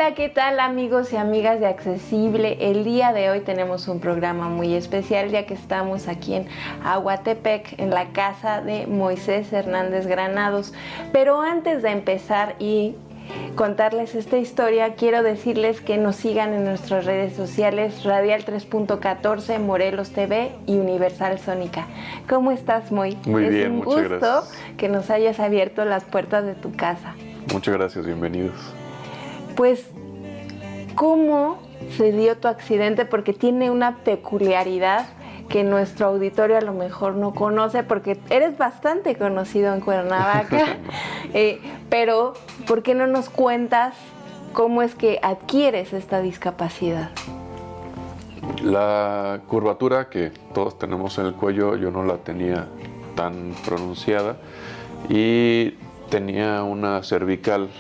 Hola, ¿qué tal amigos y amigas de Accesible? El día de hoy tenemos un programa muy especial ya que estamos aquí en Aguatepec, en la casa de Moisés Hernández Granados. Pero antes de empezar y contarles esta historia, quiero decirles que nos sigan en nuestras redes sociales, Radial 3.14, Morelos TV y Universal Sónica. ¿Cómo estás, Moy? Muy bien, muchas gracias. Es un gusto que nos hayas abierto las puertas de tu casa. Muchas gracias, bienvenidos. Pues, ¿cómo se dio tu accidente? Porque tiene una peculiaridad que nuestro auditorio a lo mejor no conoce, porque eres bastante conocido en Cuernavaca, pero ¿por qué no nos cuentas cómo es que adquieres esta discapacidad? La curvatura que todos tenemos en el cuello, yo no la tenía tan pronunciada y tenía una cervical,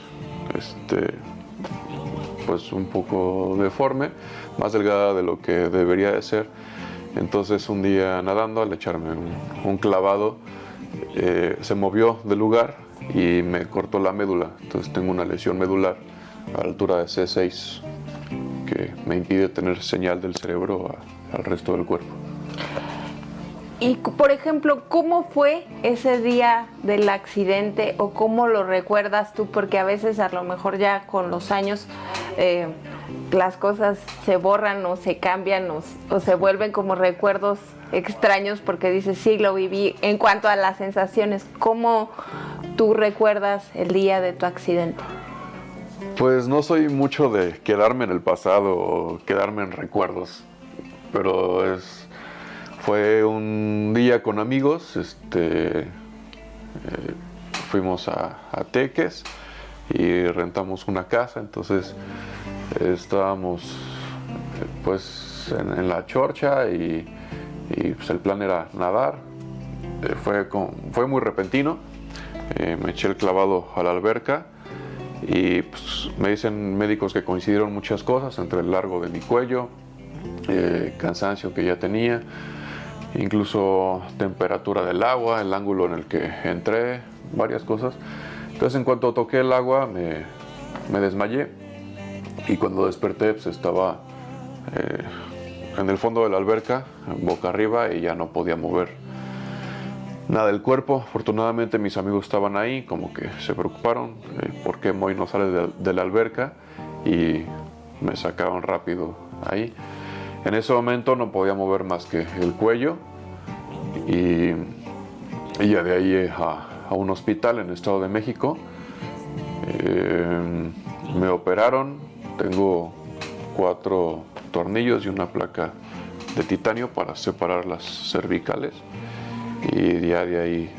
pues un poco deforme, más delgada de lo que debería de ser. Entonces un día nadando, al echarme un clavado, se movió del lugar y me cortó la médula. Entonces tengo una lesión medular a la altura de C6 que me impide tener señal del cerebro al resto del cuerpo. Y, por ejemplo, ¿cómo fue ese día del accidente o cómo lo recuerdas tú? Porque a veces a lo mejor ya con los años las cosas se borran o se cambian o se vuelven como recuerdos extraños porque dices, sí, lo viví. En cuanto a las sensaciones, ¿cómo tú recuerdas el día de tu accidente? Pues no soy mucho de quedarme en el pasado o quedarme en recuerdos, pero fue un día con amigos, fuimos a Teques y rentamos una casa, entonces estábamos pues en la chorcha y pues el plan era nadar. Fue muy repentino, me eché el clavado a la alberca y pues, me dicen médicos que coincidieron muchas cosas entre el largo de mi cuello, cansancio que ya tenía, incluso temperatura del agua, el ángulo en el que entré, varias cosas. Entonces en cuanto toqué el agua me desmayé y cuando desperté pues estaba en el fondo de la alberca, boca arriba, y ya no podía mover nada del cuerpo. Afortunadamente mis amigos estaban ahí, como que se preocuparon por qué Moy no sale de la alberca y me sacaron rápido ahí. En ese momento no podía mover más que el cuello y ya de ahí a un hospital en el Estado de México. Me operaron, tengo 4 tornillos y una placa de titanio para separar las cervicales y ya de ahí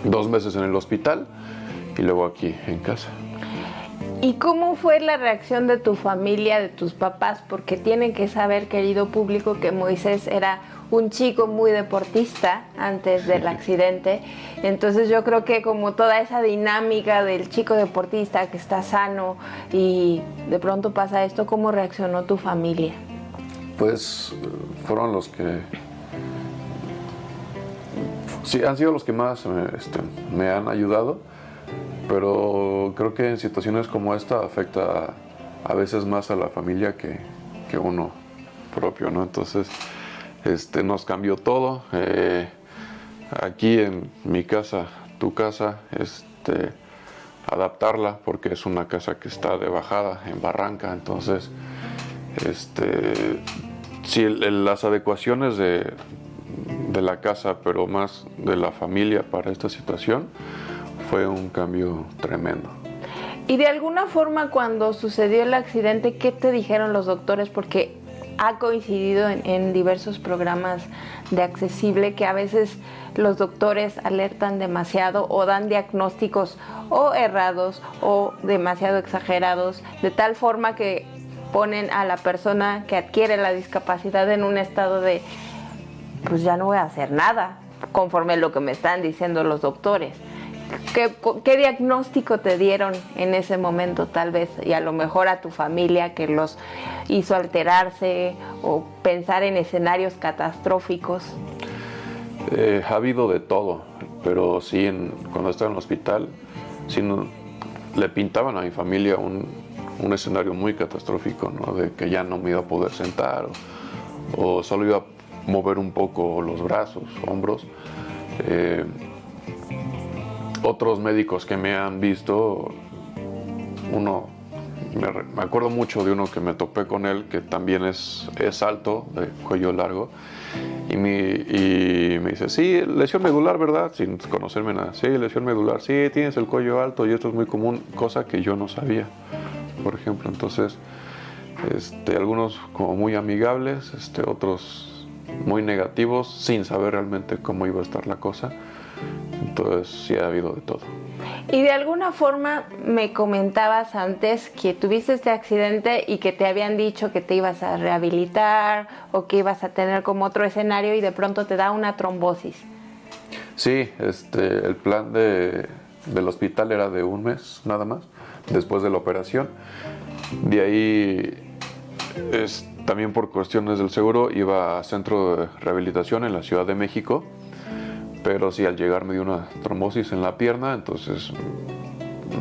2 meses en el hospital y luego aquí en casa. ¿Y cómo fue la reacción de tu familia, de tus papás? Porque tienen que saber, querido público, que Moisés era un chico muy deportista antes del accidente. Entonces yo creo que como toda esa dinámica del chico deportista que está sano y de pronto pasa esto, ¿cómo reaccionó tu familia? Pues fueron los que... Sí, han sido los que más me han ayudado, pero creo que en situaciones como esta afecta a veces más a la familia que uno propio, ¿no? Entonces nos cambió todo. Aquí en mi casa, tu casa, adaptarla porque es una casa que está de bajada en barranca, entonces sí, las adecuaciones de la casa, pero más de la familia para esta situación, fue un cambio tremendo. Y de alguna forma cuando sucedió el accidente, ¿qué te dijeron los doctores? Porque ha coincidido en diversos programas de Accesible que a veces los doctores alertan demasiado o dan diagnósticos o errados o demasiado exagerados, de tal forma que ponen a la persona que adquiere la discapacidad en un estado de pues ya no voy a hacer nada conforme a lo que me están diciendo los doctores. ¿Qué diagnóstico te dieron en ese momento tal vez? Y a lo mejor a tu familia que los hizo alterarse o pensar en escenarios catastróficos. Ha habido de todo, pero sí, cuando estaba en el hospital, sí, le pintaban a mi familia un un escenario muy catastrófico, ¿no? De que ya no me iba a poder sentar o solo iba a mover un poco los brazos, hombros. Otros médicos que me han visto, me acuerdo mucho de uno que me topé con él, que también es alto, de cuello largo, y me dice, sí, lesión medular, ¿verdad? Sin conocerme nada. Sí, lesión medular, sí, tienes el cuello alto y esto es muy común, cosa que yo no sabía, por ejemplo. Entonces, algunos como muy amigables, otros muy negativos, sin saber realmente cómo iba a estar la cosa. Entonces, sí ha habido de todo. Y de alguna forma me comentabas antes que tuviste este accidente y que te habían dicho que te ibas a rehabilitar o que ibas a tener como otro escenario y de pronto te da una trombosis. Sí, el plan del hospital era de un mes nada más, después de la operación. De ahí, también por cuestiones del seguro, iba a centro de rehabilitación en la Ciudad de México. Pero sí, al llegar me dio una trombosis en la pierna, entonces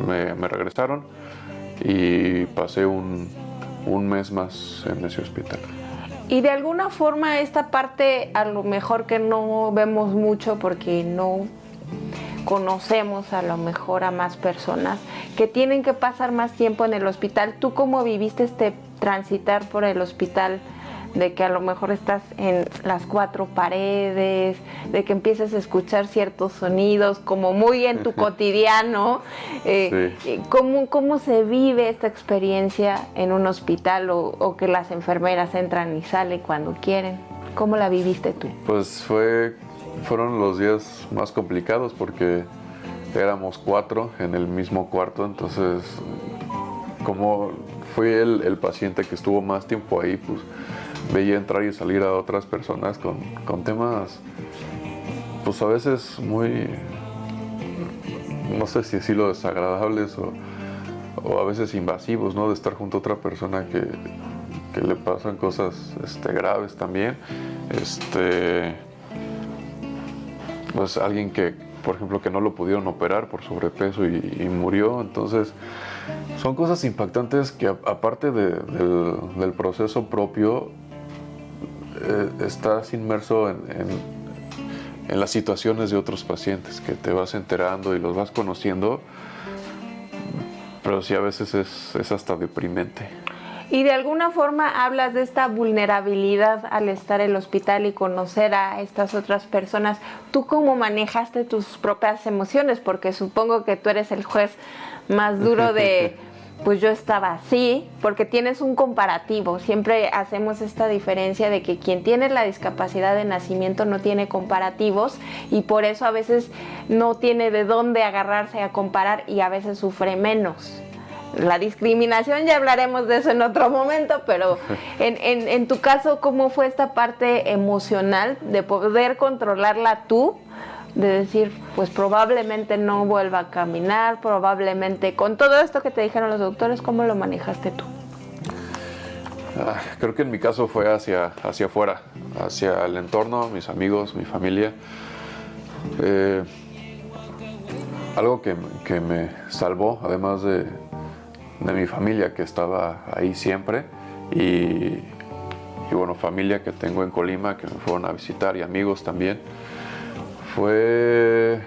me regresaron y pasé un mes más en ese hospital. Y de alguna forma esta parte a lo mejor que no vemos mucho porque no conocemos a lo mejor a más personas que tienen que pasar más tiempo en el hospital. ¿Tú cómo viviste transitar por el hospital? De que a lo mejor estás en las cuatro paredes, de que empiezas a escuchar ciertos sonidos como muy en tu cotidiano. Sí. ¿Cómo se vive esta experiencia en un hospital o que las enfermeras entran y salen cuando quieren? ¿Cómo la viviste tú? Pues fueron los días más complicados porque éramos 4 en el mismo cuarto, entonces como fui el paciente que estuvo más tiempo ahí, pues veía entrar y salir a otras personas con temas, pues a veces muy, no sé si decirlo, desagradables o a veces invasivos, ¿no? De estar junto a otra persona que le pasan cosas graves también. Pues alguien que, por ejemplo, que no lo pudieron operar por sobrepeso y murió. Entonces, son cosas impactantes que aparte del proceso propio, estás inmerso en las situaciones de otros pacientes que te vas enterando y los vas conociendo, pero sí a veces es hasta deprimente. Y de alguna forma hablas de esta vulnerabilidad al estar en el hospital y conocer a estas otras personas. ¿Tú cómo manejaste tus propias emociones? Porque supongo que tú eres el juez más duro de... Pues yo estaba así, porque tienes un comparativo. Siempre hacemos esta diferencia de que quien tiene la discapacidad de nacimiento no tiene comparativos y por eso a veces no tiene de dónde agarrarse a comparar y a veces sufre menos. La discriminación, ya hablaremos de eso en otro momento, pero en tu caso, ¿cómo fue esta parte emocional de poder controlarla tú? De decir, pues probablemente no vuelva a caminar, probablemente con todo esto que te dijeron los doctores, ¿cómo lo manejaste tú? Creo que en mi caso fue hacia afuera, hacia el entorno, mis amigos, mi familia. Algo que me salvó, además de mi familia que estaba ahí siempre y bueno, familia que tengo en Colima que me fueron a visitar y amigos también. Fue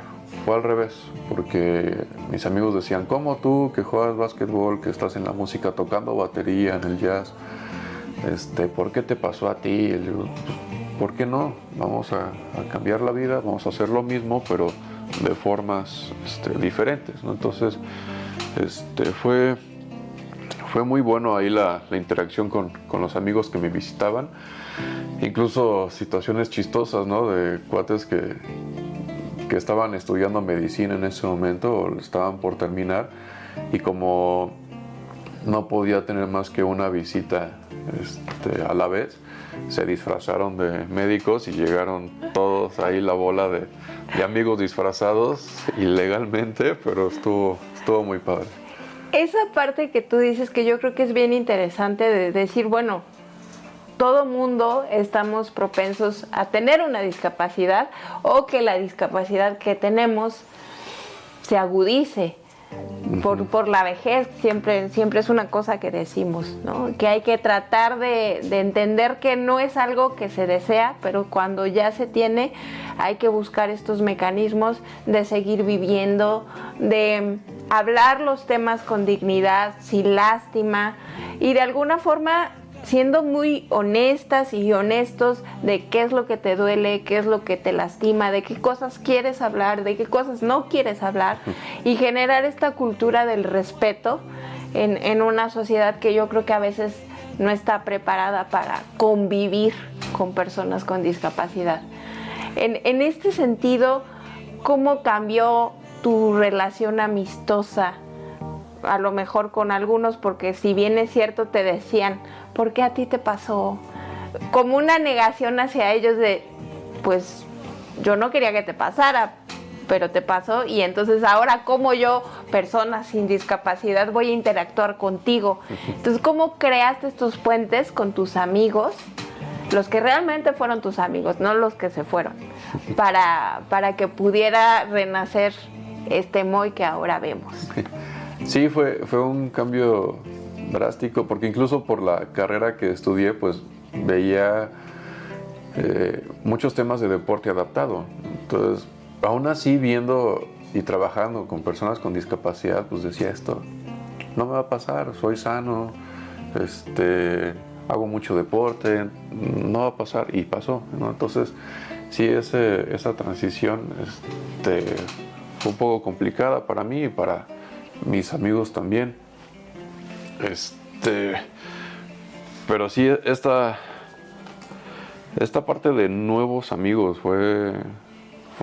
al revés, porque mis amigos decían, ¿cómo tú que juegas básquetbol, que estás en la música tocando batería, en el jazz, ¿por qué te pasó a ti? Y yo digo, ¿por qué no? Vamos a cambiar la vida, vamos a hacer lo mismo, pero de formas diferentes, ¿no? Entonces, fue muy bueno ahí la interacción con los amigos que me visitaban. Incluso situaciones chistosas, ¿no? De cuates que estaban estudiando medicina en ese momento o estaban por terminar y como no podía tener más que una visita a la vez, se disfrazaron de médicos y llegaron todos ahí, la bola de amigos disfrazados ilegalmente, pero estuvo muy padre. Esa parte que tú dices que yo creo que es bien interesante de decir, bueno, todo mundo estamos propensos a tener una discapacidad o que la discapacidad que tenemos se agudice. por la vejez, siempre es una cosa que decimos, ¿no? Que hay que tratar de entender que no es algo que se desea, pero cuando ya se tiene, hay que buscar estos mecanismos de seguir viviendo, de hablar los temas con dignidad, sin lástima, y de alguna forma siendo muy honestas y honestos de qué es lo que te duele, qué es lo que te lastima, de qué cosas quieres hablar, de qué cosas no quieres hablar, y generar esta cultura del respeto en una sociedad que yo creo que a veces no está preparada para convivir con personas con discapacidad. En este sentido, ¿cómo cambió tu relación amistosa? A lo mejor con algunos, porque si bien es cierto te decían, ¿por qué a ti te pasó? Como una negación hacia ellos de, pues yo no quería que te pasara, pero te pasó, y entonces ahora como yo, persona sin discapacidad, voy a interactuar contigo. Entonces, ¿cómo creaste estos puentes con tus amigos, los que realmente fueron tus amigos, no los que se fueron, para que pudiera renacer este Moy que ahora vemos? Sí, fue un cambio drástico, porque incluso por la carrera que estudié, pues veía muchos temas de deporte adaptado. Entonces, aún así, viendo y trabajando con personas con discapacidad, pues decía, esto no me va a pasar, soy sano, hago mucho deporte, no va a pasar, y pasó, ¿no? Entonces, sí, esa transición fue un poco complicada para mí y para mis amigos también. Pero sí, esta parte de nuevos amigos fue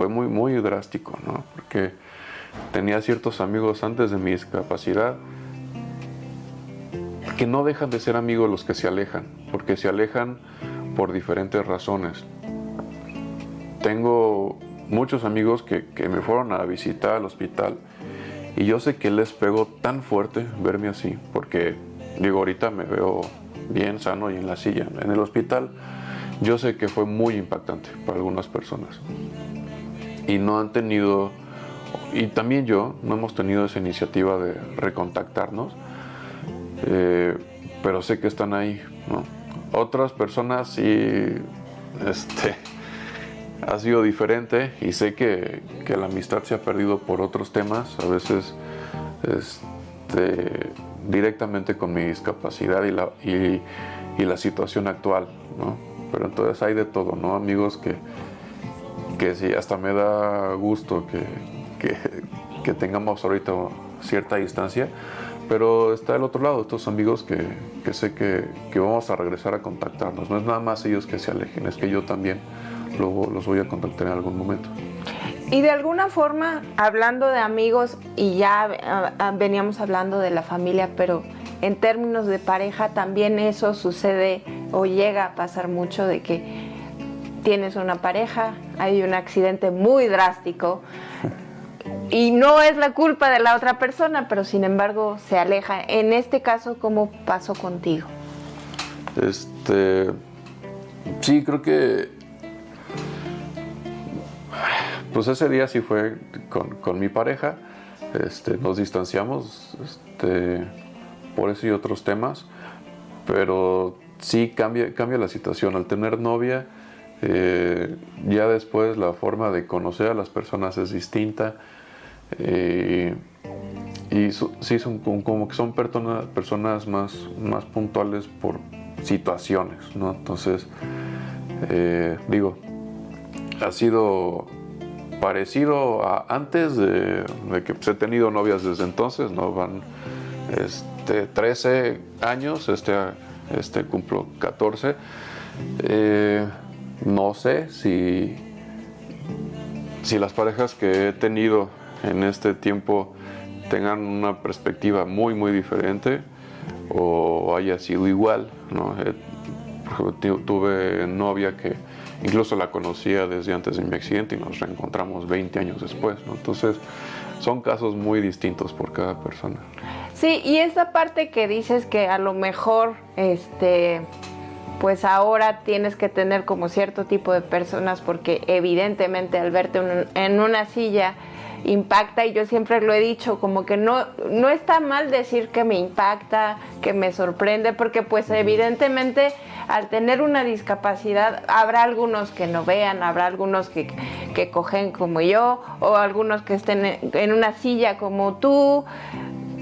muy, muy drástico, ¿no? Porque tenía ciertos amigos antes de mi discapacidad que no dejan de ser amigos los que se alejan, porque se alejan por diferentes razones. Tengo muchos amigos que me fueron a visitar al hospital, y yo sé que les pegó tan fuerte verme así, porque digo, ahorita me veo bien sano y en la silla. En el hospital yo sé que fue muy impactante para algunas personas, y no han tenido, y también yo, no hemos tenido esa iniciativa de recontactarnos, pero sé que están ahí, ¿no? Otras personas sí, ha sido diferente, y sé que la amistad se ha perdido por otros temas, a veces directamente con mi discapacidad y la situación actual, ¿no? Pero entonces hay de todo, ¿no? Amigos que sí, hasta me da gusto que tengamos ahorita cierta distancia, pero está el otro lado, estos amigos que sé que vamos a regresar a contactarnos. No es nada más ellos que se alejen, es que yo también los voy a contactar en algún momento. Y de alguna forma, hablando de amigos, y ya veníamos hablando de la familia, pero en términos de pareja también eso sucede o llega a pasar mucho, de que tienes una pareja, hay un accidente muy drástico y no es la culpa de la otra persona, pero sin embargo se aleja. En este caso, ¿cómo pasó contigo? Sí, creo que pues ese día sí fue con mi pareja. Nos distanciamos por eso y otros temas, pero sí cambia la situación. Al tener novia, ya después la forma de conocer a las personas es distinta, y sí son como que son personas más puntuales por situaciones, ¿no? Entonces, digo, ha sido parecido a antes de que pues, he tenido novias desde entonces, ¿no? Van 13 años, cumplo 14. No sé si las parejas que he tenido en este tiempo tengan una perspectiva muy, muy diferente o haya sido igual, ¿no? Por ejemplo, tuve novia que incluso la conocía desde antes de mi accidente y nos reencontramos 20 años después, ¿no? Entonces, son casos muy distintos por cada persona. Sí, y esa parte que dices que a lo mejor, pues ahora tienes que tener como cierto tipo de personas, porque evidentemente al verte en una silla impacta, y yo siempre lo he dicho, como que no está mal decir que me impacta, que me sorprende, porque pues evidentemente al tener una discapacidad habrá algunos que no vean, habrá algunos que cogen como yo, o algunos que estén en una silla como tú,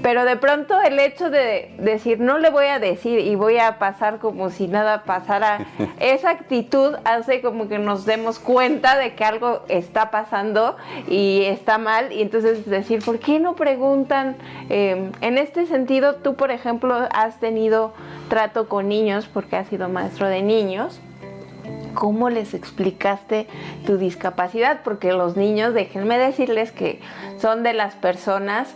pero de pronto el hecho de decir no le voy a decir y voy a pasar como si nada pasara, esa actitud hace como que nos demos cuenta de que algo está pasando y está mal, y entonces decir, ¿por qué no preguntan? En este sentido, tú, por ejemplo, has tenido trato con niños porque has sido maestro de niños. ¿Cómo les explicaste tu discapacidad? Porque los niños, déjenme decirles que son de las personas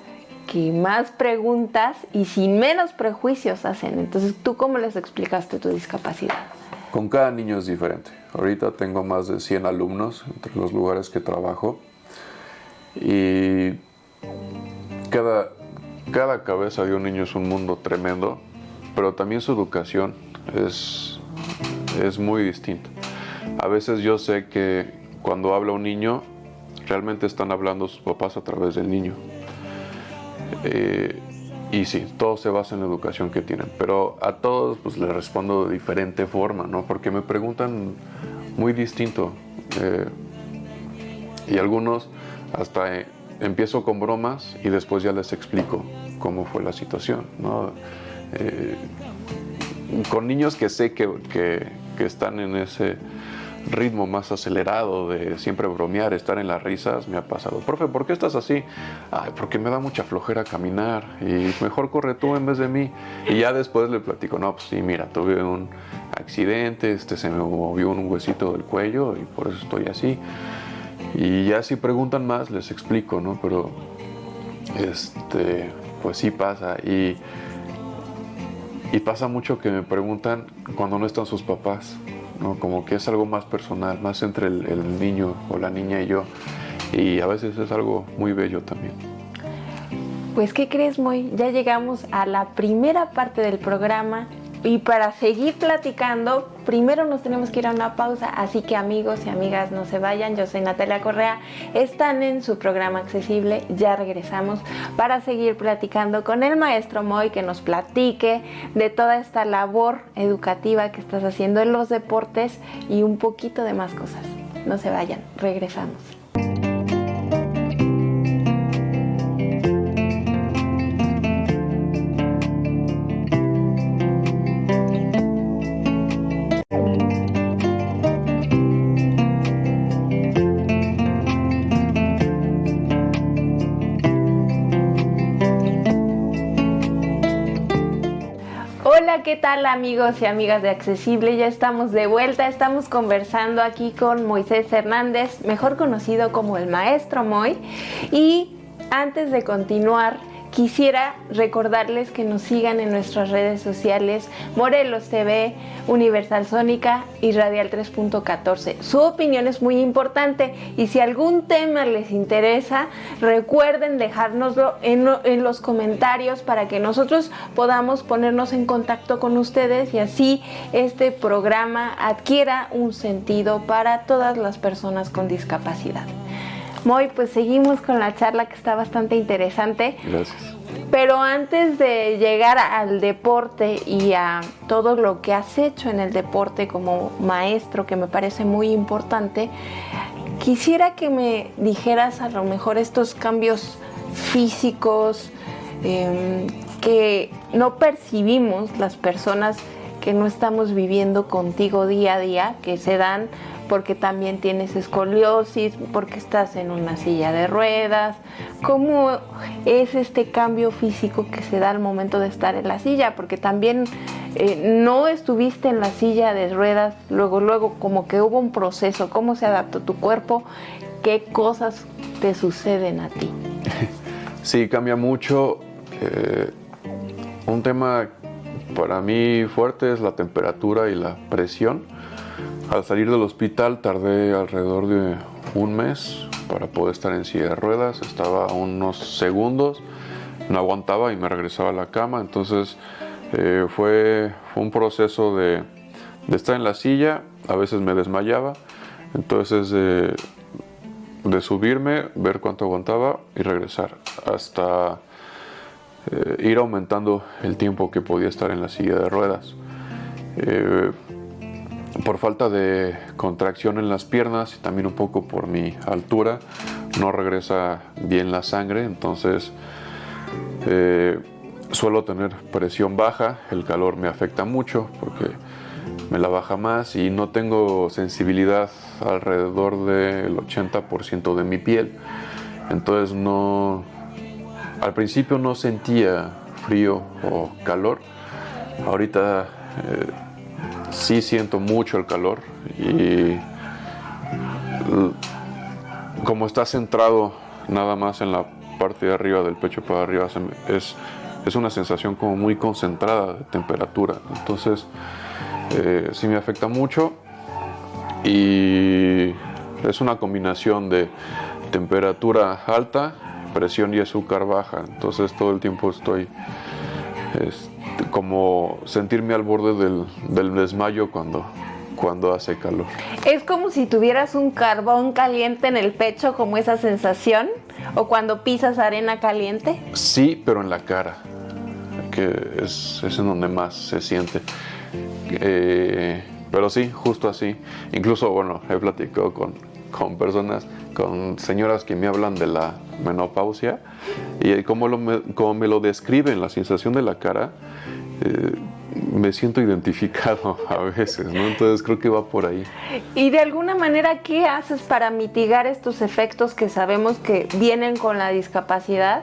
que más preguntas y sin menos prejuicios hacen. Entonces, ¿tú cómo les explicaste tu discapacidad? Con cada niño es diferente. Ahorita tengo más de 100 alumnos entre los lugares que trabajo, y cada cabeza de un niño es un mundo tremendo, pero también su educación es muy distinta. A veces yo sé que cuando habla un niño, realmente están hablando sus papás a través del niño. Y sí, todo se basa en la educación que tienen, pero a todos pues les respondo de diferente forma, ¿no? Porque me preguntan muy distinto, y algunos hasta empiezo con bromas y después ya les explico cómo fue la situación, ¿no? Con niños que sé que están en ese ritmo más acelerado de siempre bromear, estar en las risas, me ha pasado. Profe, ¿por qué estás así? Ay, porque me da mucha flojera caminar y mejor corre tú en vez de mí. Y ya después le platico, no, pues sí, mira, tuve un accidente, se me movió un huesito del cuello y por eso estoy así. Y ya si preguntan más, les explico, ¿no? Pero, pues sí pasa. Y pasa mucho que me preguntan cuando no están sus papás, ¿no? Como que es algo más personal, más entre el niño o la niña y yo, y a veces es algo muy bello también. Pues, ¿qué crees, Moy? Ya llegamos a la primera parte del programa, y para seguir platicando, primero nos tenemos que ir a una pausa, así que amigos y amigas, no se vayan. Yo soy Natalia Correa, están en su programa Accesible, ya regresamos para seguir platicando con el maestro Moy, que nos platique de toda esta labor educativa que estás haciendo en los deportes y un poquito de más cosas. No se vayan, regresamos. Hola, ¿qué tal amigos y amigas de Accesible? Ya estamos de vuelta, estamos conversando aquí con Moisés Hernández, mejor conocido como el Maestro Moy. Y antes de continuar, quisiera recordarles que nos sigan en nuestras redes sociales, Morelos TV, Universal Sónica y Radial 3.14. Su opinión es muy importante, y si algún tema les interesa, recuerden dejárnoslo en los comentarios para que nosotros podamos ponernos en contacto con ustedes, y así este programa adquiera un sentido para todas las personas con discapacidad. Moy, pues seguimos con la charla, que está bastante interesante. Gracias. Pero antes de llegar al deporte y a todo lo que has hecho en el deporte como maestro, que me parece muy importante, quisiera que me dijeras a lo mejor estos cambios físicos que no percibimos las personas que no estamos viviendo contigo día a día, que se dan porque también tienes escoliosis, porque estás en una silla de ruedas. ¿Cómo es este cambio físico que se da al momento de estar en la silla? Porque también no estuviste en la silla de ruedas, luego como que hubo un proceso. ¿Cómo se adaptó tu cuerpo? ¿Qué cosas te suceden a ti? Sí, cambia mucho. Un tema para mí fuerte es la temperatura y la presión. Al salir del hospital tardé alrededor de un mes para poder estar en silla de ruedas. Estaba unos segundos, no aguantaba y me regresaba a la cama. Entonces fue un proceso de estar en la silla. A veces me desmayaba. Entonces de subirme, ver cuánto aguantaba y regresar, hasta ir aumentando el tiempo que podía estar en la silla de ruedas. Por falta de contracción en las piernas y también un poco por mi altura, no regresa bien la sangre, entonces suelo tener presión baja, el calor me afecta mucho porque me la baja más y no tengo sensibilidad alrededor del 80% de mi piel, entonces al principio no sentía frío o calor, ahorita sí siento mucho el calor y como está centrado nada más en la parte de arriba del pecho para arriba, es una sensación como muy concentrada de temperatura, entonces sí me afecta mucho y es una combinación de temperatura alta, presión y azúcar baja, entonces todo el tiempo estoy como sentirme al borde del desmayo cuando hace calor. ¿Es como si tuvieras un carbón caliente en el pecho, como esa sensación? ¿O cuando pisas arena caliente? Sí, pero en la cara, que es en donde más se siente. Pero sí, justo así. Incluso, bueno, he platicado con personas, con señoras que me hablan de la menopausia y como me lo describen, la sensación de la cara, me siento identificado a veces, ¿no? Entonces creo que va por ahí. Y de alguna manera, ¿qué haces para mitigar estos efectos que sabemos que vienen con la discapacidad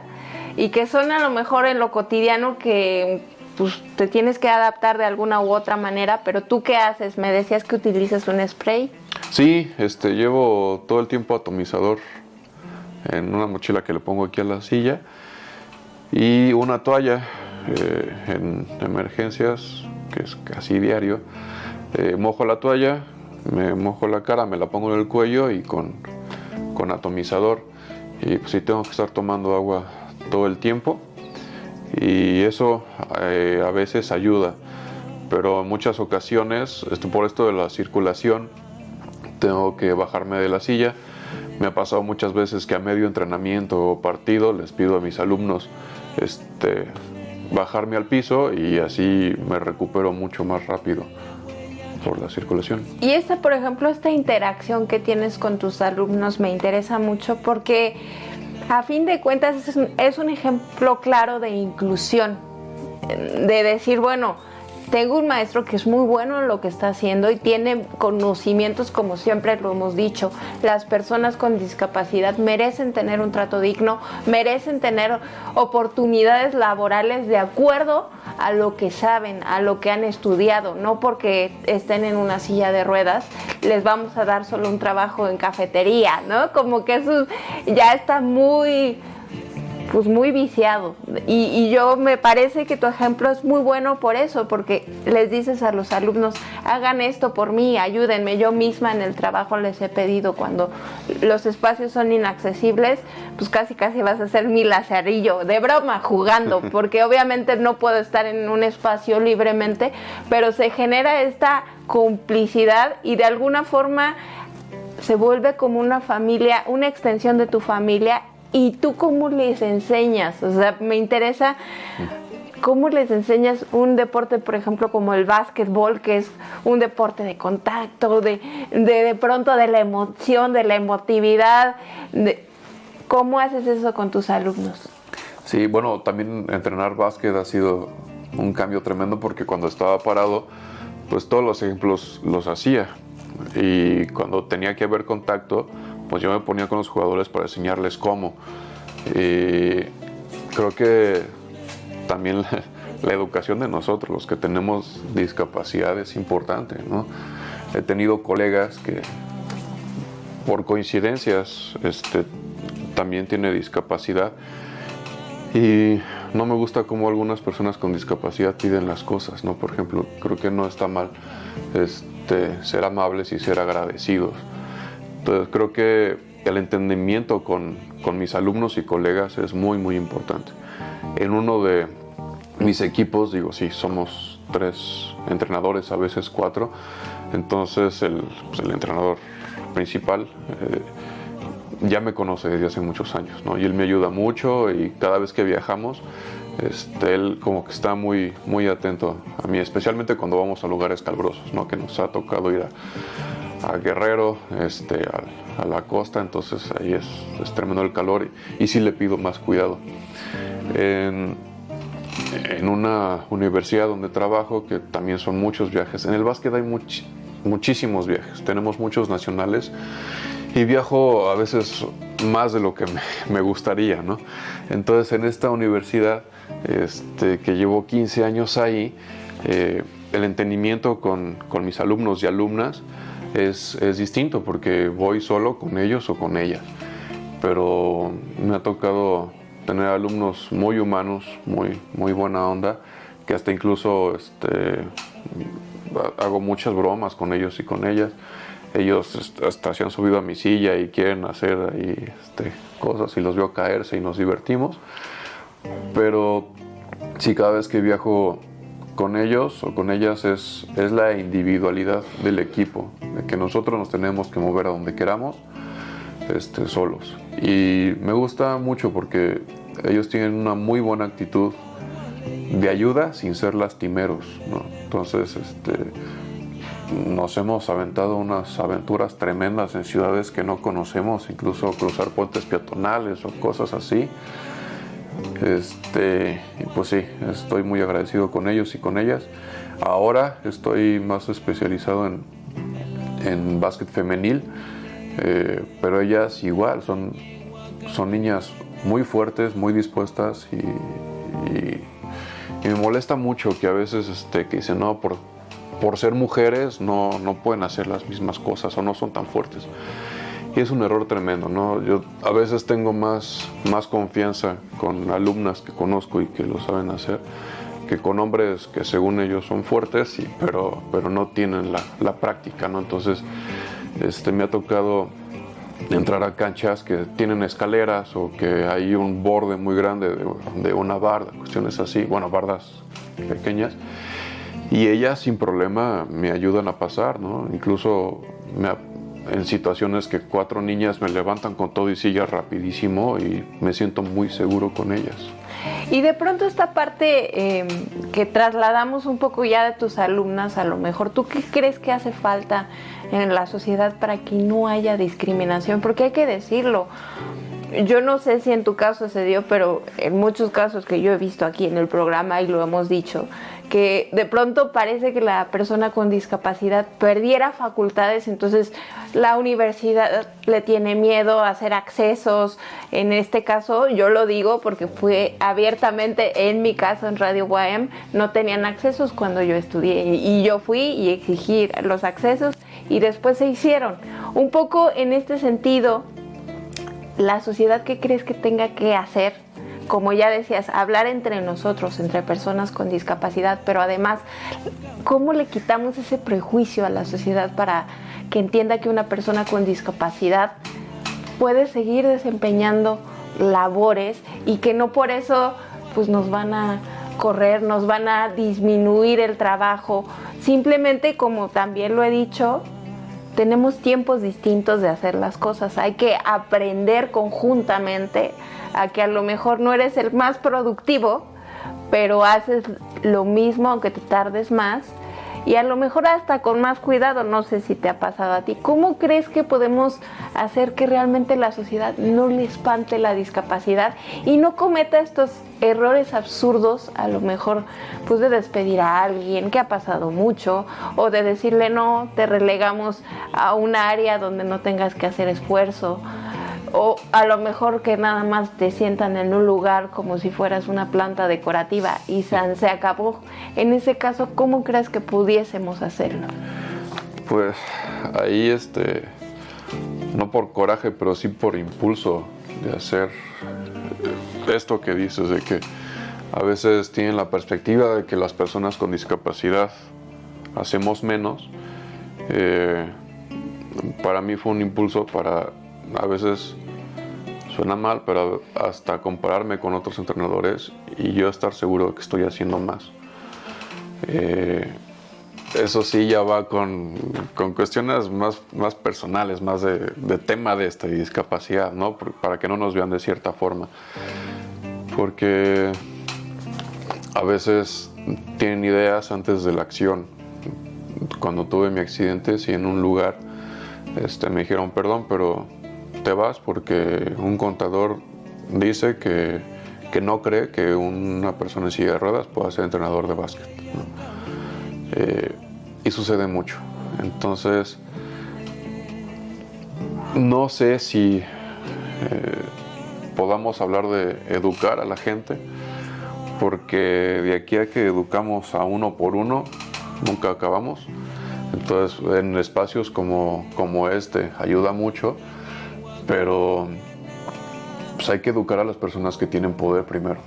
y que son a lo mejor en lo cotidiano que pues, te tienes que adaptar de alguna u otra manera? Pero ¿tú qué haces? Me decías que utilizas un spray. Sí, llevo todo el tiempo atomizador en una mochila que le pongo aquí a la silla y una toalla en emergencias, que es casi diario. Mojo la toalla, me mojo la cara, me la pongo en el cuello y con atomizador. Y pues sí tengo que estar tomando agua todo el tiempo y eso a veces ayuda, pero en muchas ocasiones, por esto de la circulación, tengo que bajarme de la silla. Me ha pasado muchas veces que a medio entrenamiento o partido les pido a mis alumnos bajarme al piso y así me recupero mucho más rápido por la circulación. Y por ejemplo, esta interacción que tienes con tus alumnos me interesa mucho porque a fin de cuentas es un ejemplo claro de inclusión, de decir, bueno, tengo un maestro que es muy bueno en lo que está haciendo y tiene conocimientos, como siempre lo hemos dicho. Las personas con discapacidad merecen tener un trato digno, merecen tener oportunidades laborales de acuerdo a lo que saben, a lo que han estudiado. No porque estén en una silla de ruedas les vamos a dar solo un trabajo en cafetería, ¿no? Como que eso ya está muy viciado y yo me parece que tu ejemplo es muy bueno por eso, porque les dices a los alumnos, hagan esto por mí, ayúdenme. Yo misma en el trabajo les he pedido, cuando los espacios son inaccesibles, pues casi vas a hacer mi lazarillo, de broma, jugando, porque obviamente no puedo estar en un espacio libremente, pero se genera esta complicidad y de alguna forma se vuelve como una familia, una extensión de tu familia. ¿Y tú cómo les enseñas? O sea, me interesa cómo les enseñas un deporte, por ejemplo, como el básquetbol, que es un deporte de contacto, de pronto de la emoción, de la emotividad. ¿Cómo haces eso con tus alumnos? Sí, bueno, también entrenar básquet ha sido un cambio tremendo porque cuando estaba parado, pues todos los ejemplos los hacía. Y cuando tenía que haber contacto, pues yo me ponía con los jugadores para enseñarles cómo. Creo que también la educación de nosotros, los que tenemos discapacidad, es importante, ¿no? He tenido colegas que por coincidencias también tienen discapacidad y no me gusta cómo algunas personas con discapacidad piden las cosas, ¿no? Por ejemplo, creo que no está mal ser amables y ser agradecidos. Entonces creo que el entendimiento con mis alumnos y colegas es muy, muy importante. En uno de mis equipos, digo, sí, somos 3 entrenadores, a veces 4. Entonces el entrenador principal ya me conoce desde hace muchos años, ¿no? Y él me ayuda mucho y cada vez que viajamos, él como que está muy, muy atento a mí, especialmente cuando vamos a lugares calurosos, ¿no? Que nos ha tocado ir a Guerrero, a la costa, entonces ahí es tremendo el calor y sí le pido más cuidado. En una universidad donde trabajo, que también son muchos viajes, en el básquet hay muchísimos viajes, tenemos muchos nacionales y viajo a veces más de lo que me gustaría, ¿no? Entonces en esta universidad, que llevo 15 años ahí, el entendimiento con mis alumnos y alumnas es distinto porque voy solo con ellos o con ellas, pero me ha tocado tener alumnos muy humanos, muy buena onda, que hasta incluso hago muchas bromas con ellos y con ellas. Ellos hasta se han subido a mi silla y quieren hacer ahí cosas y los veo caerse y nos divertimos. Pero sí, cada vez que viajo con ellos o con ellas es la individualidad del equipo, de que nosotros nos tenemos que mover a donde queramos, solos. Y me gusta mucho porque ellos tienen una muy buena actitud de ayuda sin ser lastimeros, ¿no? Entonces, nos hemos aventado unas aventuras tremendas en ciudades que no conocemos, incluso cruzar puentes peatonales o cosas así. Y pues sí, estoy muy agradecido con ellos y con ellas. Ahora estoy más especializado en básquet femenil, pero ellas igual son niñas muy fuertes, muy dispuestas y me molesta mucho que a veces que dicen no, por ser mujeres no pueden hacer las mismas cosas o no son tan fuertes. Y es un error tremendo, ¿no? Yo a veces tengo más confianza con alumnas que conozco y que lo saben hacer, que con hombres que según ellos son fuertes, pero no tienen la práctica, ¿no? Entonces, me ha tocado entrar a canchas que tienen escaleras o que hay un borde muy grande de una barda, cuestiones así, bueno, bardas pequeñas, y ellas sin problema me ayudan a pasar, ¿no? Incluso en situaciones que 4 niñas me levantan con todo y silla rapidísimo y me siento muy seguro con ellas. Y de pronto esta parte que trasladamos un poco ya de tus alumnas, a lo mejor, ¿tú qué crees que hace falta en la sociedad para que no haya discriminación? Porque hay que decirlo, yo no sé si en tu caso se dio, pero en muchos casos que yo he visto aquí en el programa y lo hemos dicho, que de pronto parece que la persona con discapacidad perdiera facultades, entonces la universidad le tiene miedo a hacer accesos. En este caso, yo lo digo porque fue abiertamente en mi caso en Radio UAM, no tenían accesos cuando yo estudié y yo fui y exigí los accesos y después se hicieron. Un poco en este sentido, la sociedad, ¿qué crees que tenga que hacer? Como ya decías, hablar entre nosotros, entre personas con discapacidad, pero además, ¿cómo le quitamos ese prejuicio a la sociedad para que entienda que una persona con discapacidad puede seguir desempeñando labores y que no por eso pues nos van a correr, nos van a disminuir el trabajo? Simplemente, como también lo he dicho, tenemos tiempos distintos de hacer las cosas. Hay que aprender conjuntamente a que a lo mejor no eres el más productivo, pero haces lo mismo aunque te tardes más y a lo mejor hasta con más cuidado. No sé si te ha pasado a ti. ¿Cómo crees que podemos hacer que realmente la sociedad no le espante la discapacidad y no cometa estos errores absurdos, a lo mejor pues de despedir a alguien que ha pasado mucho o de decirle no, te relegamos a un área donde no tengas que hacer esfuerzo? O a lo mejor que nada más te sientan en un lugar como si fueras una planta decorativa y se acabó. En ese caso, ¿cómo crees que pudiésemos hacerlo? Pues ahí, no por coraje, pero sí por impulso de hacer esto que dices, de que a veces tienen la perspectiva de que las personas con discapacidad hacemos menos. Para mí fue un impulso para, a veces suena mal, pero hasta compararme con otros entrenadores y yo estar seguro de que estoy haciendo más. eso sí ya va con cuestiones más personales, más de tema de esta discapacidad, ¿no? Para que no nos vean de cierta forma. Porque a veces tienen ideas antes de la acción. Cuando tuve mi accidente, sí, en un lugar me dijeron, perdón, pero te vas porque un contador dice que no cree que una persona en silla de ruedas pueda ser entrenador de básquet, ¿no? Y sucede mucho. Entonces, no sé si podamos hablar de educar a la gente, porque de aquí a que educamos a uno por uno, nunca acabamos. Entonces, en espacios como este ayuda mucho, pero pues hay que educar a las personas que tienen poder primero,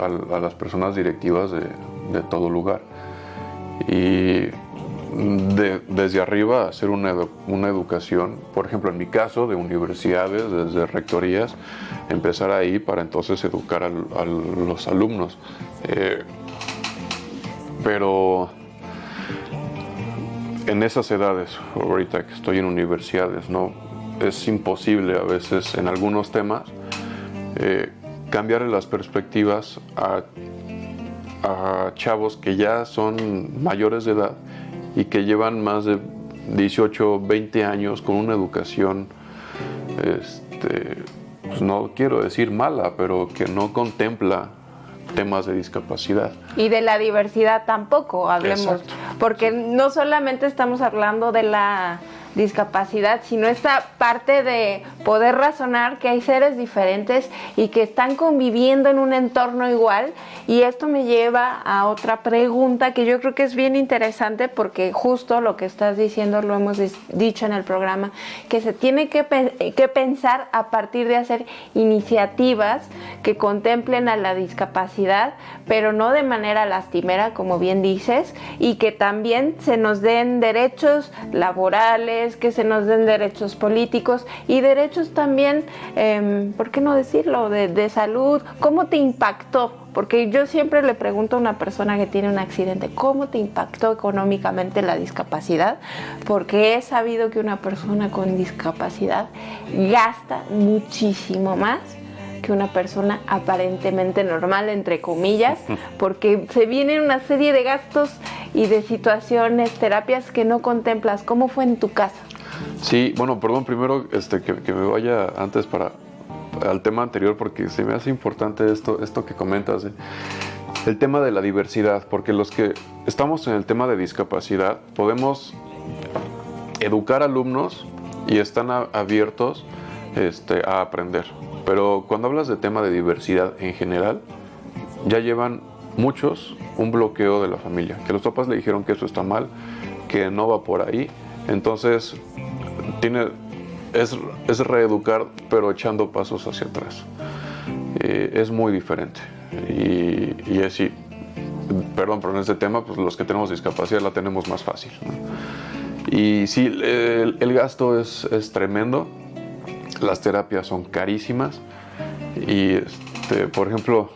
a las personas directivas de todo lugar. Y desde arriba hacer una educación, por ejemplo en mi caso, de universidades, desde rectorías, empezar ahí para entonces educar a los alumnos. Pero en esas edades, ahorita que estoy en universidades, ¿no? Es imposible a veces en algunos temas cambiarle las perspectivas a chavos que ya son mayores de edad y que llevan más de 18, 20 años con una educación, pues no quiero decir mala, pero que no contempla temas de discapacidad. Y de la diversidad tampoco, hablemos. Exacto. Porque no solamente estamos hablando de la discapacidad, sino esta parte de poder razonar que hay seres diferentes y que están conviviendo en un entorno igual. Y esto me lleva a otra pregunta que yo creo que es bien interesante, porque justo lo que estás diciendo lo hemos dicho en el programa, que se tiene que pensar a partir de hacer iniciativas que contemplen a la discapacidad, pero no de manera lastimera, como bien dices, y que también se nos den derechos laborales, que se nos den derechos políticos y derechos también, ¿por qué no decirlo?, de salud. ¿Cómo te impactó? Porque yo siempre le pregunto a una persona que tiene un accidente, ¿cómo te impactó económicamente la discapacidad? Porque he sabido que una persona con discapacidad gasta muchísimo más que una persona aparentemente normal, entre comillas, porque se vienen una serie de gastos y de situaciones, terapias que no contemplas. ¿Cómo fue en tu caso? Sí, bueno, perdón, primero que me vaya antes al tema anterior, porque se me hace importante esto que comentas, el tema de la diversidad, porque los que estamos en el tema de discapacidad podemos educar alumnos y están abiertos a aprender. Pero cuando hablas de tema de diversidad en general, ya llevan muchos un bloqueo de la familia, que los papás le dijeron que eso está mal, que no va por ahí. Entonces es reeducar, pero echando pasos hacia atrás. Es muy diferente. Y así, perdón, pero en este tema, pues los que tenemos discapacidad la tenemos más fácil, ¿no? Y sí, el gasto es tremendo. Las terapias son carísimas y por ejemplo,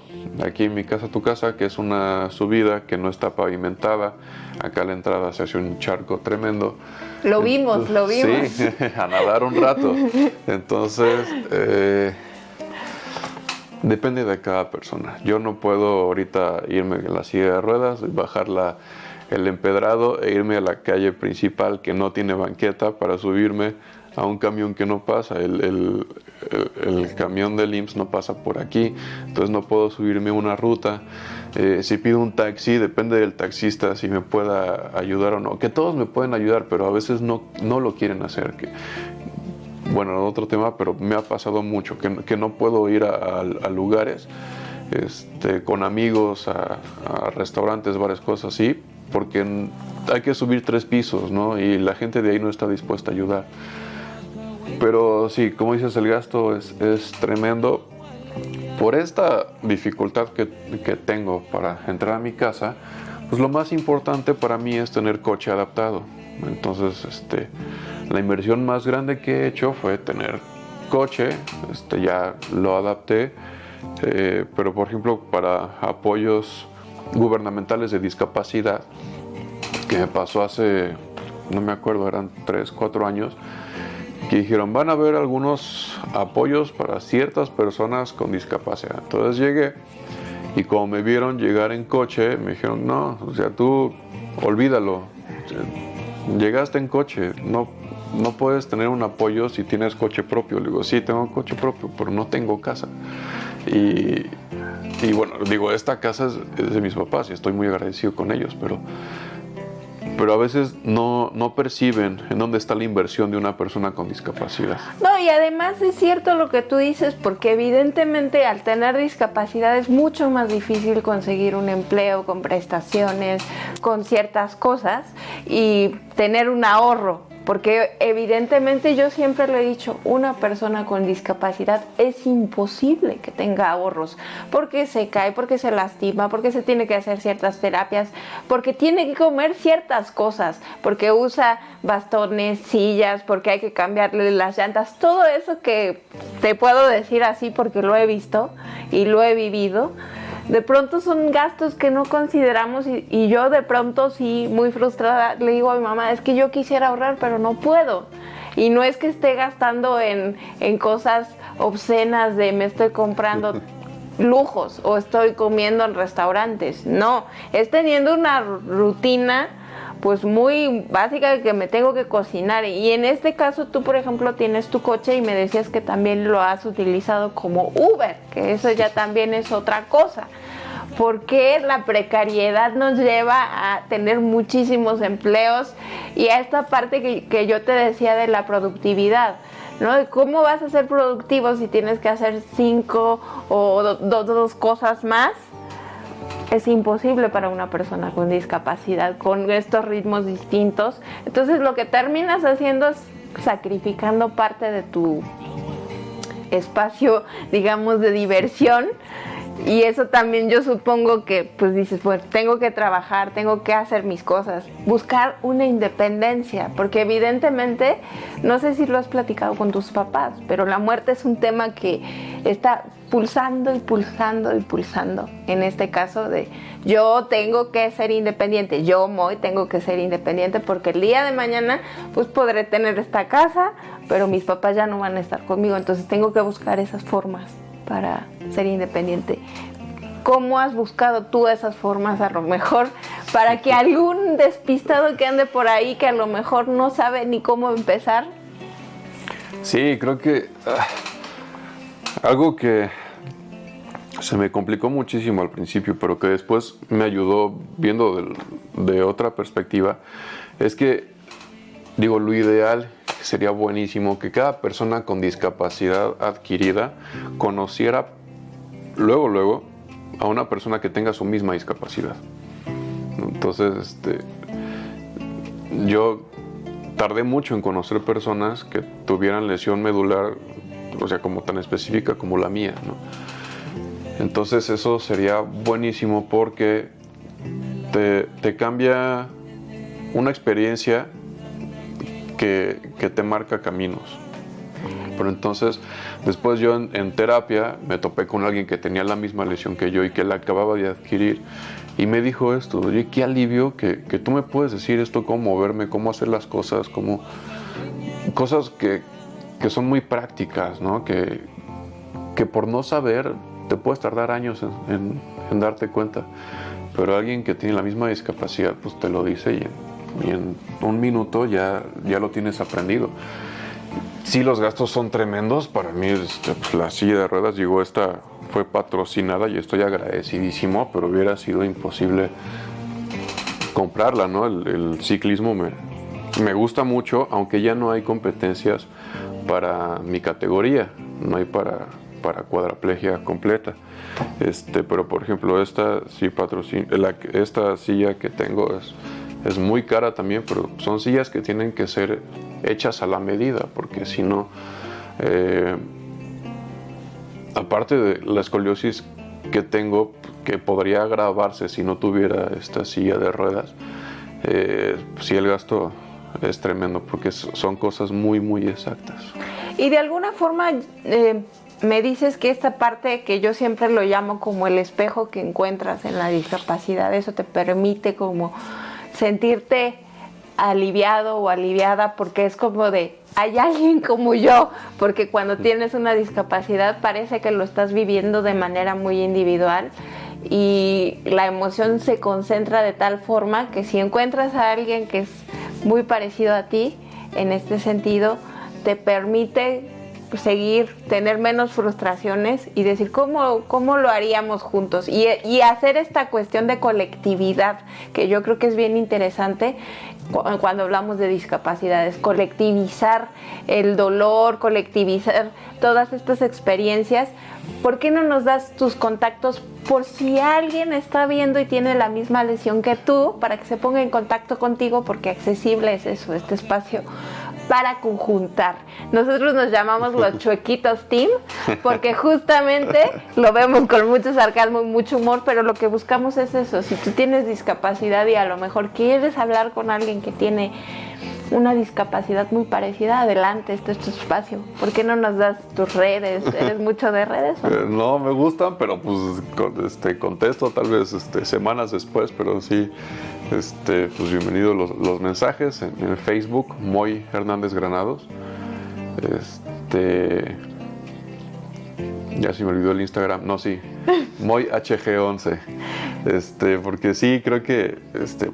aquí en mi casa, tu casa, que es una subida que no está pavimentada, acá a la entrada se hace un charco tremendo. Lo vimos. Sí, a nadar un rato. Entonces, depende de cada persona. Yo no puedo ahorita irme en la silla de ruedas, bajar el empedrado e irme a la calle principal que no tiene banqueta para subirme a un camión que no pasa. El camión del IMSS no pasa por aquí, entonces no puedo subirme a una ruta. Si pido un taxi, depende del taxista si me pueda ayudar o no, que todos me pueden ayudar, pero a veces no lo quieren hacer. Bueno, otro tema, pero me ha pasado mucho que no puedo ir a lugares con amigos, a restaurantes, varias cosas así, porque hay que subir 3 pisos, ¿no? Y la gente de ahí no está dispuesta a ayudar. Pero sí, como dices, el gasto es tremendo. Por esta dificultad que tengo para entrar a mi casa, pues lo más importante para mí es tener coche adaptado. Entonces, la inversión más grande que he hecho fue tener coche. Ya lo adapté, pero por ejemplo para apoyos gubernamentales de discapacidad, que me pasó hace, no me acuerdo, eran 3, 4 años, que dijeron, van a haber algunos apoyos para ciertas personas con discapacidad. Entonces llegué y como me vieron llegar en coche, me dijeron, no, o sea, tú olvídalo, llegaste en coche, no puedes tener un apoyo si tienes coche propio. Le digo, sí, tengo coche propio, pero no tengo casa. Y bueno, digo, esta casa es de mis papás y estoy muy agradecido con ellos, pero a veces no perciben en dónde está la inversión de una persona con discapacidad. No, y además es cierto lo que tú dices, porque evidentemente al tener discapacidad es mucho más difícil conseguir un empleo con prestaciones, con ciertas cosas y tener un ahorro. Porque evidentemente yo siempre lo he dicho, una persona con discapacidad es imposible que tenga ahorros, porque se cae, porque se lastima, porque se tiene que hacer ciertas terapias, porque tiene que comer ciertas cosas, porque usa bastones, sillas, porque hay que cambiarle las llantas, todo eso que te puedo decir así porque lo he visto y lo he vivido. De pronto son gastos que no consideramos y yo de pronto sí, muy frustrada, le digo a mi mamá, es que yo quisiera ahorrar, pero no puedo. Y no es que esté gastando en cosas obscenas de me estoy comprando lujos o estoy comiendo en restaurantes. No, es teniendo una rutina pues muy básica de que me tengo que cocinar. Y en este caso tú, por ejemplo, tienes tu coche y me decías que también lo has utilizado como Uber, que eso ya también es otra cosa. Porque la precariedad nos lleva a tener muchísimos empleos y a esta parte que yo te decía de la productividad, ¿no? De cómo vas a ser productivo si tienes que hacer 5 o dos cosas más. Es imposible para una persona con discapacidad, con estos ritmos distintos. Entonces lo que terminas haciendo es sacrificando parte de tu espacio, digamos, de diversión. Y eso también yo supongo que pues dices, bueno, tengo que trabajar, tengo que hacer mis cosas, buscar una independencia, porque evidentemente, no sé si lo has platicado con tus papás, pero la muerte es un tema que está pulsando y pulsando y pulsando. En este caso de yo tengo que ser independiente, yo Moy tengo que ser independiente porque el día de mañana pues podré tener esta casa, pero mis papás ya no van a estar conmigo, entonces tengo que buscar esas formas para ser independiente. ¿Cómo has buscado tú esas formas a lo mejor para que algún despistado que ande por ahí que a lo mejor no sabe ni cómo empezar? Sí, creo que algo que se me complicó muchísimo al principio, pero que después me ayudó viendo de otra perspectiva, es que, digo, lo ideal sería buenísimo que cada persona con discapacidad adquirida conociera luego a una persona que tenga su misma discapacidad. Entonces, yo tardé mucho en conocer personas que tuvieran lesión medular, o sea, como tan específica como la mía, ¿no? Entonces eso sería buenísimo porque te cambia una experiencia que te marca caminos. Pero entonces, después yo en terapia me topé con alguien que tenía la misma lesión que yo y que la acababa de adquirir y me dijo esto: oye, qué alivio que tú me puedes decir esto, cómo moverme, cómo hacer las cosas, cosas que son muy prácticas, ¿no? Que por no saber te puedes tardar años en darte cuenta, pero alguien que tiene la misma discapacidad pues te lo dice y en un minuto ya lo tienes aprendido. Sí, los gastos son tremendos. Para mí pues, la silla de ruedas, digo, esta fue patrocinada y estoy agradecidísimo, pero hubiera sido imposible comprarla, ¿no? El ciclismo me gusta mucho, aunque ya no hay competencias para mi categoría, no hay para cuadraplegia completa. Pero por ejemplo esta sí esta silla que tengo es muy cara también, pero son sillas que tienen que ser hechas a la medida, porque si no, aparte de la escoliosis que tengo, que podría agravarse si no tuviera esta silla de ruedas, sí, el gasto es tremendo, porque son cosas muy, muy exactas. Y de alguna forma me dices que esta parte que yo siempre lo llamo como el espejo que encuentras en la discapacidad, eso te permite como sentirte aliviado o aliviada, porque es como de, hay alguien como yo, porque cuando tienes una discapacidad parece que lo estás viviendo de manera muy individual y la emoción se concentra de tal forma que si encuentras a alguien que es muy parecido a ti, en este sentido, te permite seguir, tener menos frustraciones y decir cómo lo haríamos juntos y hacer esta cuestión de colectividad, que yo creo que es bien interesante cuando hablamos de discapacidades, colectivizar el dolor, colectivizar todas estas experiencias. ¿Por qué no nos das tus contactos por si alguien está viendo y tiene la misma lesión que tú, para que se ponga en contacto contigo? Porque Accesible es eso, este espacio para conjuntar. Nosotros nos llamamos los Chuequitos Team, porque justamente lo vemos con mucho sarcasmo y mucho humor, pero lo que buscamos es eso. Si tú tienes discapacidad y a lo mejor quieres hablar con alguien que tiene una discapacidad muy parecida, adelante, este es tu espacio. ¿Por qué no nos das tus redes? ¿Eres mucho de redes? No, me gustan, pero pues contesto tal vez semanas después, pero sí, pues bienvenidos los mensajes en Facebook, Moy Hernández Granados. Ya se me olvidó el Instagram, no, sí, Moy HG11. Porque sí, creo que,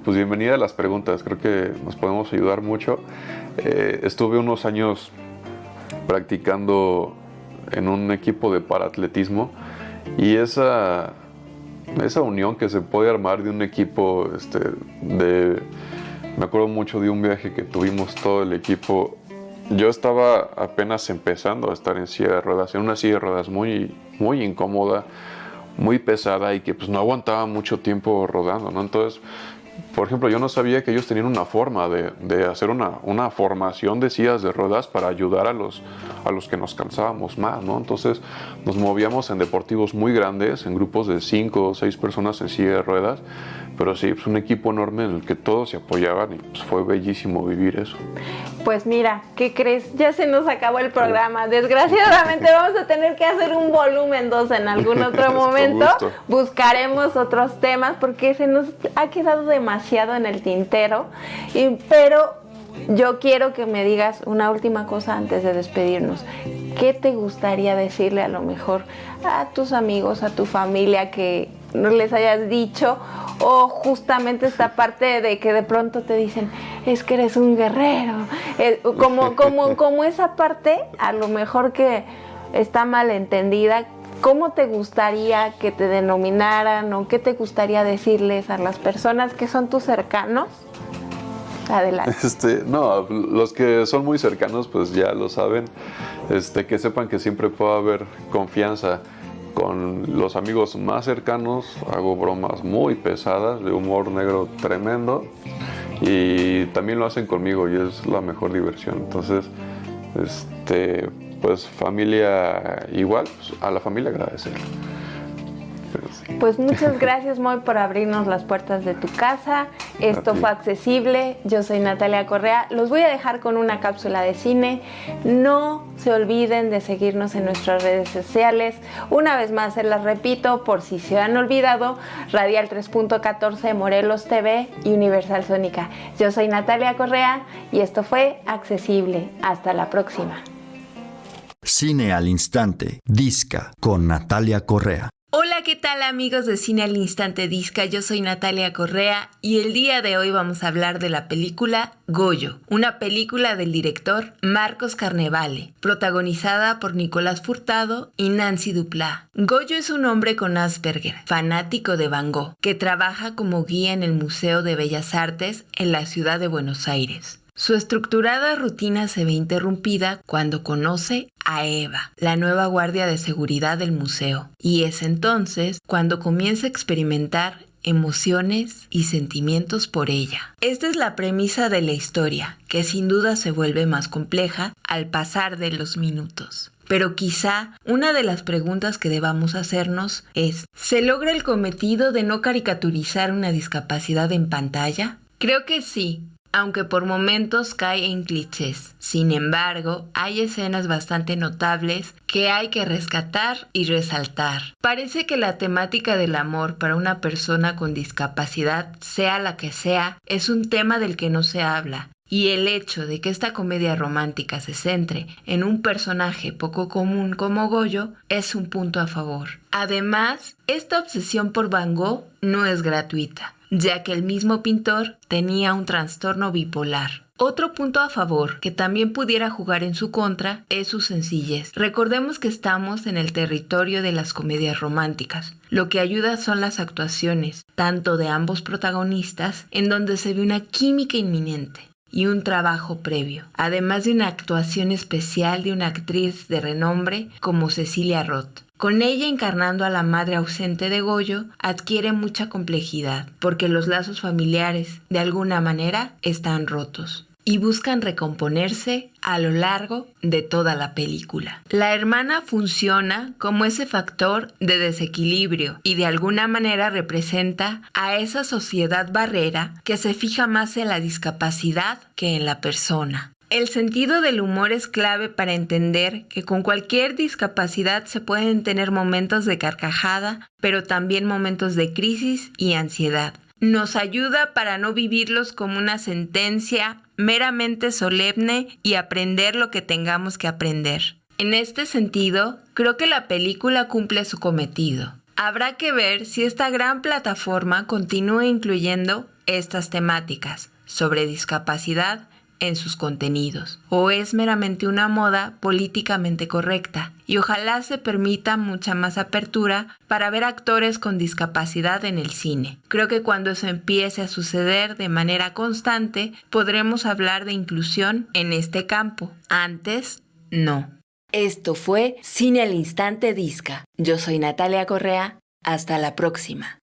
pues bienvenida a las preguntas, creo que nos podemos ayudar mucho. Estuve unos años practicando en un equipo de paraatletismo y esa unión que se puede armar de un equipo, me acuerdo mucho de un viaje que tuvimos todo el equipo. Yo estaba apenas empezando a estar en silla de ruedas, en una silla de ruedas muy, muy incómoda, muy pesada y que pues no aguantaba mucho tiempo rodando, ¿no? Entonces, por ejemplo, yo no sabía que ellos tenían una forma de hacer una formación de sillas de ruedas para ayudar a los que nos cansábamos más, ¿no? Entonces nos movíamos en deportivos muy grandes, en grupos de 5 o 6 personas en silla de ruedas, pero sí, pues un equipo enorme en el que todos se apoyaban y pues fue bellísimo vivir eso. Pues mira, ¿qué crees? Ya se nos acabó el programa. Desgraciadamente vamos a tener que hacer un volumen 2 en algún otro momento. Buscaremos otros temas porque se nos ha quedado demasiado en el tintero. Pero yo quiero que me digas una última cosa antes de despedirnos. ¿Qué te gustaría decirle a lo mejor a tus amigos, a tu familia que no les hayas dicho? O justamente esta parte de que de pronto te dicen, es que eres un guerrero. Como esa parte, a lo mejor que está mal entendida. ¿Cómo te gustaría que te denominaran o qué te gustaría decirles a las personas que son tus cercanos? Adelante. No, los que son muy cercanos pues ya lo saben, que sepan que siempre puede haber confianza. Con los amigos más cercanos hago bromas muy pesadas, de humor negro tremendo, y también lo hacen conmigo y es la mejor diversión. Entonces, pues familia igual, pues, a la familia agradecer. Sí. Pues muchas gracias, Moy, por abrirnos las puertas de tu casa. Esto fue Accesible. Yo soy Natalia Correa. Los voy a dejar con una cápsula de cine. No se olviden de seguirnos en nuestras redes sociales. Una vez más, se las repito, por si se han olvidado, Radial 3.14, Morelos TV y Universal Sónica. Yo soy Natalia Correa y esto fue Accesible. Hasta la próxima. Cine al Instante, Disca, con Natalia Correa. Hola, ¿qué tal amigos de Cine al Instante Disca? Yo soy Natalia Correa y el día de hoy vamos a hablar de la película Goyo, una película del director Marcos Carnevale, protagonizada por Nicolás Furtado y Nancy Dupláa. Goyo es un hombre con Asperger, fanático de Van Gogh, que trabaja como guía en el Museo de Bellas Artes en la ciudad de Buenos Aires. Su estructurada rutina se ve interrumpida cuando conoce a Eva, la nueva guardia de seguridad del museo, y es entonces cuando comienza a experimentar emociones y sentimientos por ella. Esta es la premisa de la historia, que sin duda se vuelve más compleja al pasar de los minutos. Pero quizá una de las preguntas que debamos hacernos es, ¿se logra el cometido de no caricaturizar una discapacidad en pantalla? Creo que sí. aunque por momentos cae en clichés. Sin embargo, hay escenas bastante notables que hay que rescatar y resaltar. Parece que la temática del amor para una persona con discapacidad, sea la que sea, es un tema del que no se habla. Y el hecho de que esta comedia romántica se centre en un personaje poco común como Goyo es un punto a favor. Además, esta obsesión por Van Gogh no es gratuita, ya que el mismo pintor tenía un trastorno bipolar. Otro punto a favor que también pudiera jugar en su contra es su sencillez. Recordemos que estamos en el territorio de las comedias románticas. Lo que ayuda son las actuaciones, tanto de ambos protagonistas, en donde se ve una química inminente y un trabajo previo, además de una actuación especial de una actriz de renombre como Cecilia Roth. Con ella encarnando a la madre ausente de Goyo, adquiere mucha complejidad, porque los lazos familiares, de alguna manera, están rotos y buscan recomponerse a lo largo de toda la película. La hermana funciona como ese factor de desequilibrio y de alguna manera representa a esa sociedad barrera que se fija más en la discapacidad que en la persona. El sentido del humor es clave para entender que con cualquier discapacidad se pueden tener momentos de carcajada, pero también momentos de crisis y ansiedad. Nos ayuda para no vivirlos como una sentencia meramente solemne y aprender lo que tengamos que aprender. En este sentido, creo que la película cumple su cometido. Habrá que ver si esta gran plataforma continúa incluyendo estas temáticas sobre discapacidad en sus contenidos, o es meramente una moda políticamente correcta, y ojalá se permita mucha más apertura para ver actores con discapacidad en el cine. Creo que cuando eso empiece a suceder de manera constante, podremos hablar de inclusión en este campo. Antes, no. Esto fue Cine al Instante Disca. Yo soy Natalia Correa. Hasta la próxima.